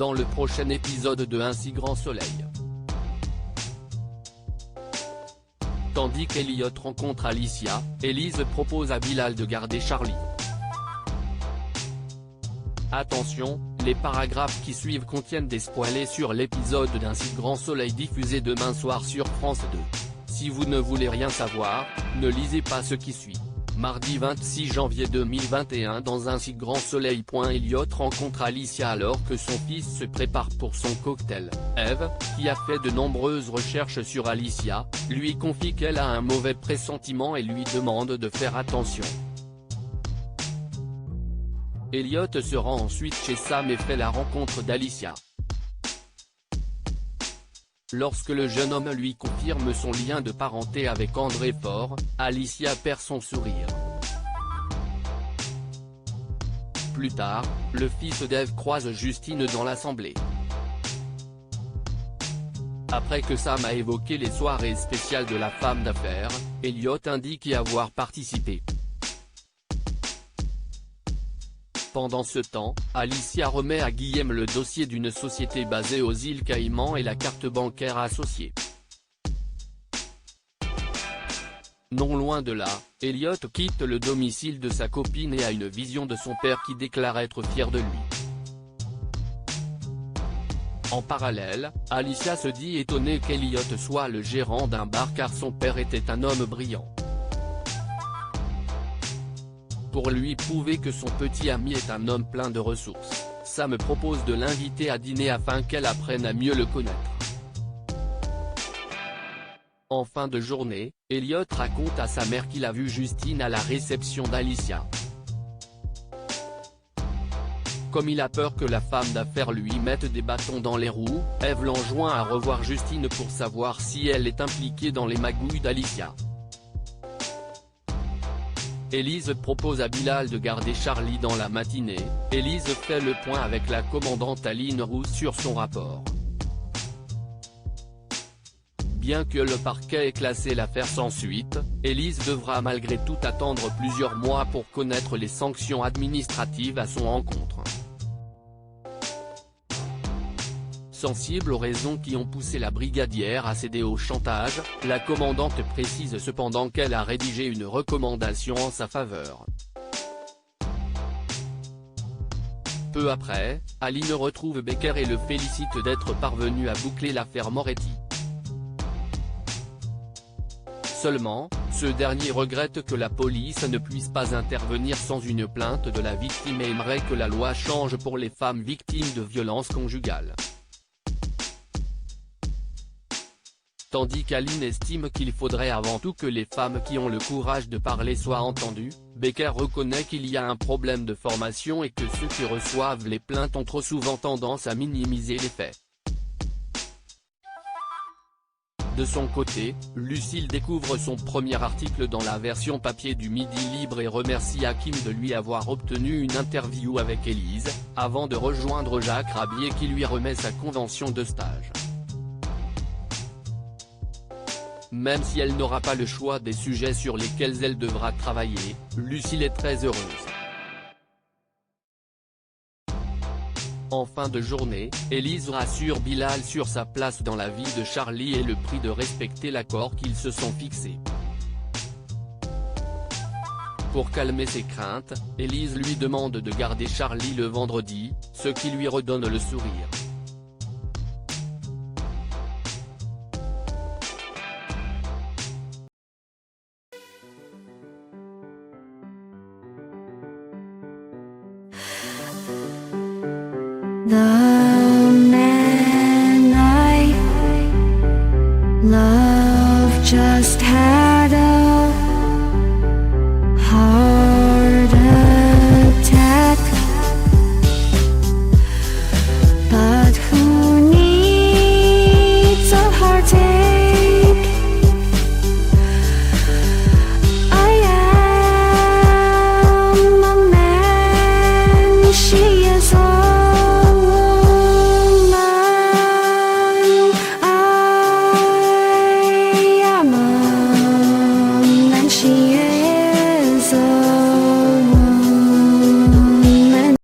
dans le prochain épisode de Un si grand soleil. Tandis qu'Elliot rencontre Alicia, Elise propose à Bilal de garder Charlie. Attention, les paragraphes qui suivent contiennent des spoilers sur l'épisode d'Un si grand soleil diffusé demain soir sur France 2. Si vous ne voulez rien savoir, ne lisez pas ce qui suit. Mardi 26 janvier 2021 dans Un si grand soleil. Elliot rencontre Alicia alors que son fils se prépare pour son cocktail. Eve, qui a fait de nombreuses recherches sur Alicia, lui confie qu'elle a un mauvais pressentiment et lui demande de faire attention. Elliot se rend ensuite chez Sam et fait la rencontre d'Alicia. Lorsque le jeune homme lui confirme son lien de parenté avec André Faure, Alicia perd son sourire. Plus tard, le fils d'Eve croise Justine dans l'assemblée. Après que Sam a évoqué les soirées spéciales de la femme d'affaires, Elliot indique y avoir participé. Pendant ce temps, Alicia remet à Guillaume le dossier d'une société basée aux îles Caïmans et la carte bancaire associée. Non loin de là, Elliot quitte le domicile de sa copine et a une vision de son père qui déclare être fier de lui. En parallèle, Alicia se dit étonnée qu'Elliot soit le gérant d'un bar car son père était un homme brillant. Pour lui prouver que son petit ami est un homme plein de ressources, Sam propose de l'inviter à dîner afin qu'elle apprenne à mieux le connaître. En fin de journée, Elliot raconte à sa mère qu'il a vu Justine à la réception d'Alicia. Comme il a peur que la femme d'affaires lui mette des bâtons dans les roues, Eve l'enjoint à revoir Justine pour savoir si elle est impliquée dans les magouilles d'Alicia. Elise propose à Bilal de garder Charlie dans la matinée. Elise fait le point avec la commandante Aline Roux sur son rapport. Bien que le parquet ait classé l'affaire sans suite, Elise devra malgré tout attendre plusieurs mois pour connaître les sanctions administratives à son encontre. Sensible aux raisons qui ont poussé la brigadière à céder au chantage, la commandante précise cependant qu'elle a rédigé une recommandation en sa faveur. Peu après, Aline retrouve Becker et le félicite d'être parvenu à boucler l'affaire Moretti. Seulement, ce dernier regrette que la police ne puisse pas intervenir sans une plainte de la victime et aimerait que la loi change pour les femmes victimes de violences conjugales. Tandis qu'Aline estime qu'il faudrait avant tout que les femmes qui ont le courage de parler soient entendues, Becker reconnaît qu'il y a un problème de formation et que ceux qui reçoivent les plaintes ont trop souvent tendance à minimiser les faits. De son côté, Lucille découvre son premier article dans la version papier du Midi Libre et remercie Hakim de lui avoir obtenu une interview avec Elise, avant de rejoindre Jacques Rabier qui lui remet sa convention de stage. Même si elle n'aura pas le choix des sujets sur lesquels elle devra travailler, Lucille est très heureuse. En fin de journée, Elise rassure Bilal sur sa place dans la vie de Charlie et le prix de respecter l'accord qu'ils se sont fixés. Pour calmer ses craintes, Elise lui demande de garder Charlie le vendredi, ce qui lui redonne le sourire. The man I love just had a heart attack, but who needs a heartache? I am a man, she is a she